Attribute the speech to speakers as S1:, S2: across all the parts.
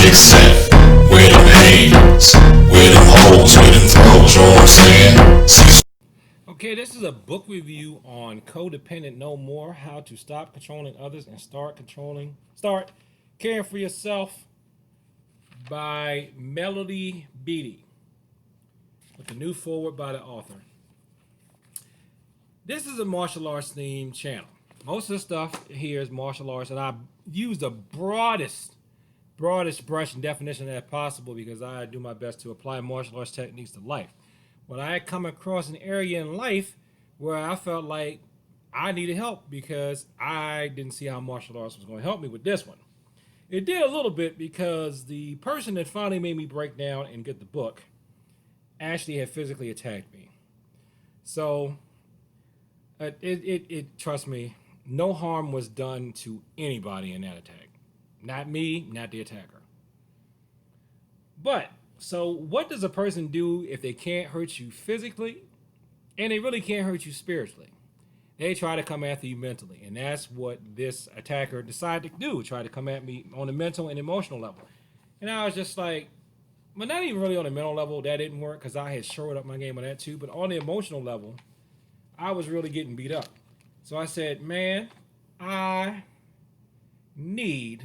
S1: except where them hands, where them holes, where them throws, you know what I'm saying? Cecil.
S2: Okay, this is a book review on Codependent No More: How to Stop Controlling Others and Start Caring for Yourself by Melody Beatty, with the new foreword by the author. This is a martial arts themed channel. Most of the stuff here is martial arts, and I use the broadest brush and definition that possible because I do my best to apply martial arts techniques to life. When I come across an area in life where I felt like I needed help because I didn't see how martial arts was going to help me with this one. It did a little bit because the person that finally made me break down and get the book actually had physically attacked me. So trust me, no harm was done to anybody in that attack. Not me, not the attacker. But, so what does a person do if they can't hurt you physically and they really can't hurt you spiritually? They try to come after you mentally. And that's what this attacker decided to do, try to come at me on the mental and emotional level. And I was just like, but not even really on the mental level, that didn't work because I had shored up my game on that too. But on the emotional level, I was really getting beat up. So I said, man, I need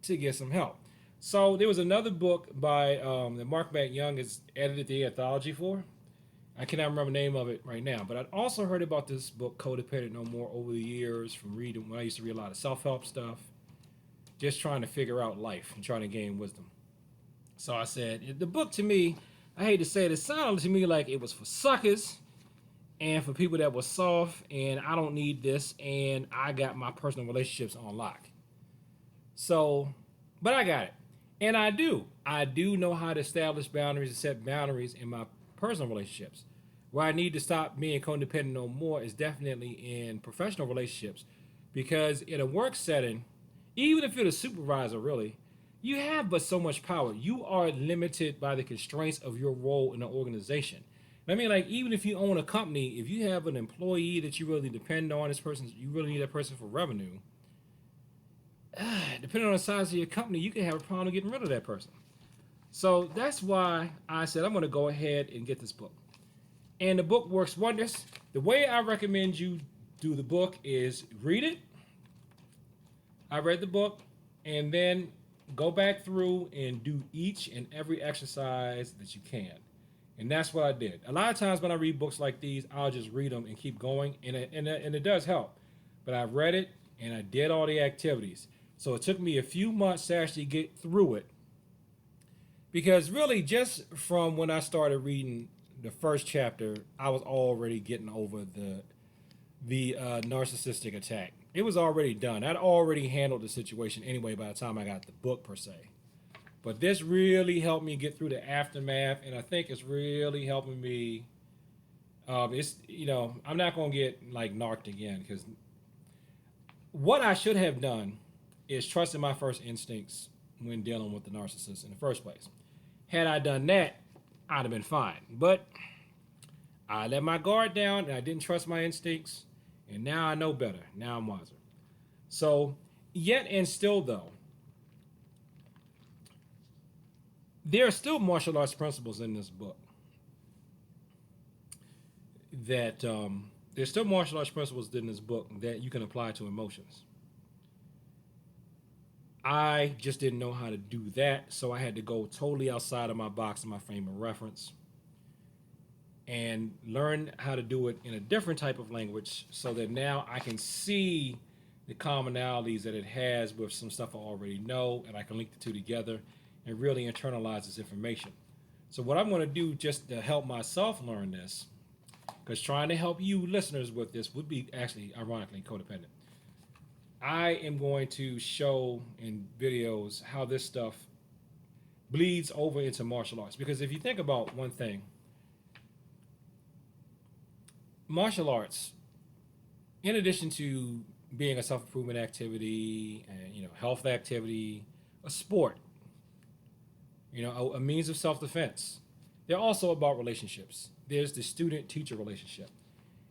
S2: to get some help. So there was another book by that Mark McYoung has edited the anthology for. I cannot remember the name of it right now, but I'd also heard about this book, Codependent No More, over the years from reading when I used to read a lot of self-help stuff, just trying to figure out life and trying to gain wisdom. So I said, the book to me, I hate to say it sounded to me like it was for suckers and for people that were soft, and I don't need this, and I got my personal relationships on lock. So, but I got it. And I do. I do know how to establish boundaries and set boundaries in my personal relationships. Where I need to stop being codependent no more is definitely in professional relationships. Because in a work setting, even if you're the supervisor, really, you have but so much power. You are limited by the constraints of your role in the organization. I mean, like, even if you own a company, if you have an employee that you really depend on, this person, you really need that person for revenue, depending on the size of your company, you can have a problem getting rid of that person. So that's why I said I'm going to go ahead and get this book. And the book works wonders. The way I recommend you do the book is read it. I read the book and then go back through and do each and every exercise that you can. And that's what I did. A lot of times when I read books like these, I'll just read them and keep going. And it does help. But I read it and I did all the activities. So it took me a few months to actually get through it. Because really, just from when I started reading the first chapter, I was already getting over the narcissistic attack. It was already done. I'd already handled the situation anyway by the time I got the book, per se. But this really helped me get through the aftermath, and I think it's really helping me. I'm not going to get like narked again, because what I should have done is trusting my first instincts when dealing with the narcissist in the first place. Had I done that, I'd have been fine. But I let my guard down and I didn't trust my instincts, and now I know better. Now I'm wiser. So, yet and still though, there are still martial arts principles in this book that there's still martial arts principles in this book that you can apply to emotions. I just didn't know how to do that, so I had to go totally outside of my box and my frame of reference and learn how to do it in a different type of language so that now I can see the commonalities that it has with some stuff I already know, and I can link the two together and really internalize this information. So what I'm going to do just to help myself learn this, because trying to help you listeners with this would be actually, ironically, codependent. I am going to show in videos how this stuff bleeds over into martial arts. Because if you think about one thing, martial arts, in addition to being a self-improvement activity and health activity, a sport, a means of self-defense, they're also about relationships. There's the student-teacher relationship.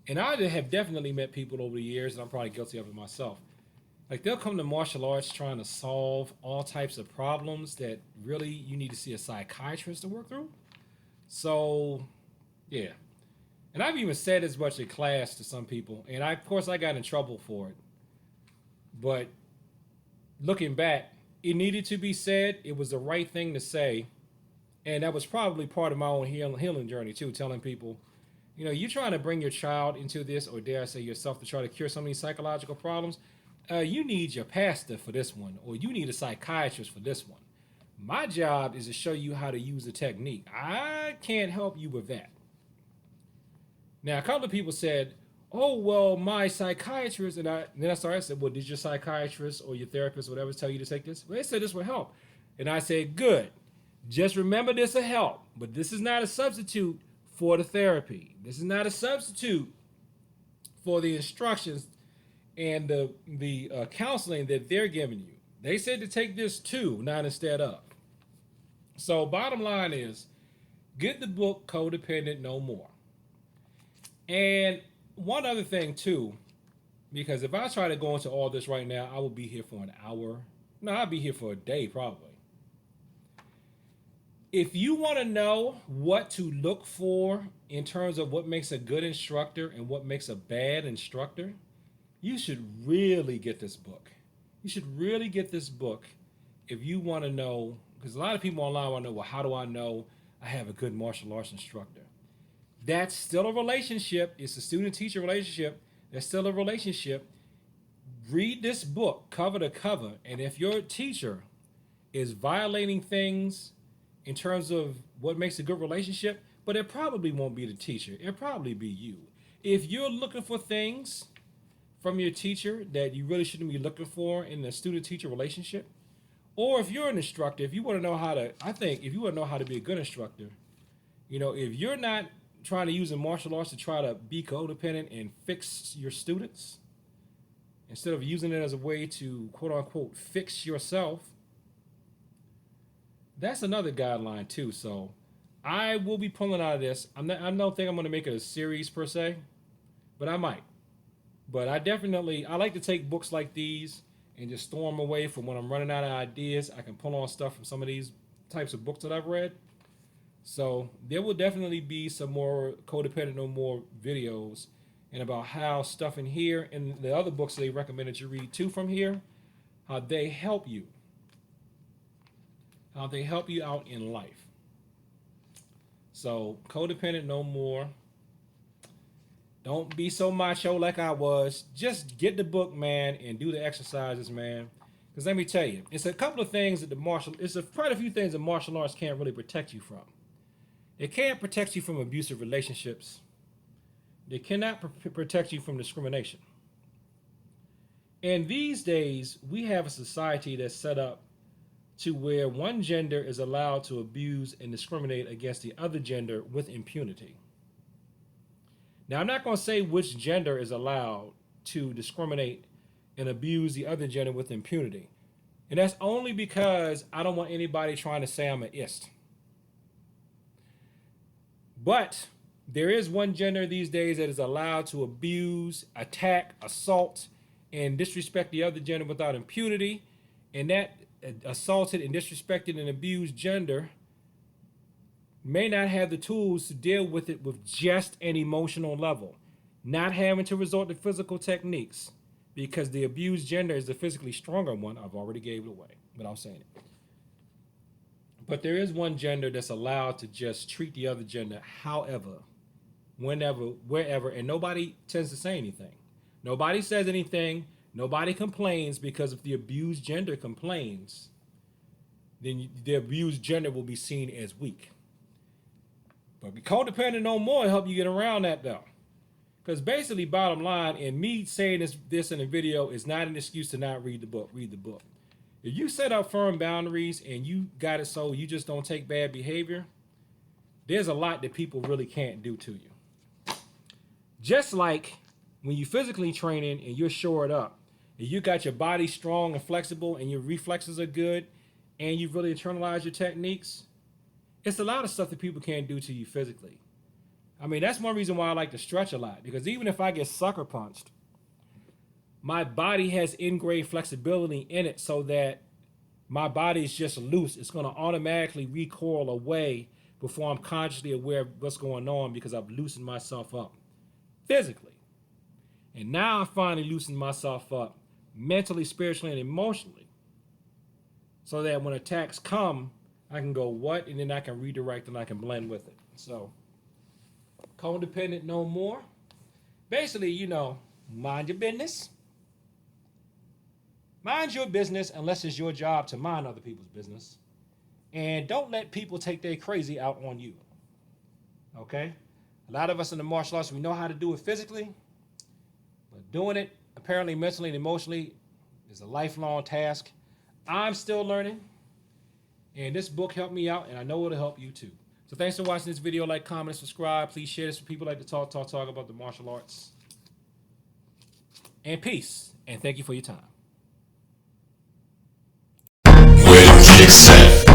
S2: And I have definitely met people over the years, and I'm probably guilty of it myself, Like they'll come to martial arts trying to solve all types of problems that really you need to see a psychiatrist to work through. So, yeah. And I've even said as much in class to some people, and of course I got in trouble for it. But looking back, it needed to be said. It was the right thing to say, and that was probably part of my own healing journey too. Telling people, you're trying to bring your child into this, or dare I say yourself, to try to cure some of these psychological problems. You need your pastor for this one, or you need a psychiatrist for this one. My job is to show you how to use the technique. I can't help you with that. Now, a couple of people said, "Oh, well, my psychiatrist," and then I said, "Well, did your psychiatrist or your therapist, or whatever, tell you to take this?" Well, they said this will help, and I said, "Good. Just remember this will help, but this is not a substitute for the therapy. This is not a substitute for the instructions and the counseling that they're giving you. They said to take this too, not instead of." So, bottom line is, get the book Codependent No More. And one other thing too, because if I try to go into all this right now, I will be here for an hour. No, I'll be here for a day probably. If you want to know what to look for in terms of what makes a good instructor and what makes a bad instructor, you should really get this book. You should really get this book if you want to know, because a lot of people online want to know, well, how do I know I have a good martial arts instructor? That's still a relationship. It's a student-teacher relationship. That's still a relationship. Read this book cover to cover, and if your teacher is violating things in terms of what makes a good relationship, but it probably won't be the teacher. It'll probably be you. If you're looking for things from your teacher that you really shouldn't be looking for in a student-teacher relationship, or if you're an instructor, if you want to know how to, I think if you want to know how to be a good instructor, if you're not trying to use the martial arts to try to be codependent and fix your students, instead of using it as a way to quote unquote fix yourself, that's another guideline too. So I will be pulling out of this. I don't think I'm going to make it a series per se, but I might. But I like to take books like these and just store them away for when I'm running out of ideas. I can pull on stuff from some of these types of books that I've read. So there will definitely be some more Codependent No More videos and about how stuff in here and the other books they recommend that you read too from here, how they help you. How they help you out in life. So Codependent No More. Don't be so macho like I was. Just get the book, man, and do the exercises, man. Because let me tell you, it's a couple of things that quite a few things that martial arts can't really protect you from. It can't protect you from abusive relationships. They cannot protect you from discrimination. And these days, we have a society that's set up to where one gender is allowed to abuse and discriminate against the other gender with impunity. Now, I'm not going to say which gender is allowed to discriminate and abuse the other gender with impunity. And that's only because I don't want anybody trying to say I'm an ist. But there is one gender these days that is allowed to abuse, attack, assault, and disrespect the other gender without impunity. And that assaulted and disrespected and abused gender may not have the tools to deal with it with just an emotional level, not having to resort to physical techniques, because the abused gender is the physically stronger one. I've already gave it away without saying it. But there is one gender that's allowed to just treat the other gender however, whenever, wherever, and nobody tends to say anything. Nobody says anything. Nobody complains, because if the abused gender complains, then the abused gender will be seen as weak. But Codependent No More help you get around that though. Because basically, bottom line, and me saying this in a video is not an excuse to not read the book. Read the book. If you set up firm boundaries and you got it so you just don't take bad behavior, there's a lot that people really can't do to you. Just like when you physically training and you're shored up, and you got your body strong and flexible and your reflexes are good, and you've really internalized your techniques, it's a lot of stuff that people can't do to you physically. I mean, that's one reason why I like to stretch a lot, because even if I get sucker punched, my body has ingrained flexibility in it so that my body is just loose. It's going to automatically recoil away before I'm consciously aware of what's going on because I've loosened myself up physically. And now I'm finally loosening myself up mentally, spiritually, and emotionally so that when attacks come, I can go what? And then I can redirect and I can blend with it. So, codependent no more. Basically, mind your business. Mind your business unless it's your job to mind other people's business. And don't let people take their crazy out on you. Okay? A lot of us in the martial arts, we know how to do it physically, but doing it apparently mentally and emotionally is a lifelong task. I'm still learning, and this book helped me out, and I know it'll help you too. So thanks for watching this video. Like, comment, subscribe. Please share this with people like to talk about the martial arts. And peace, and thank you for your time.
S1: Where them kicks at?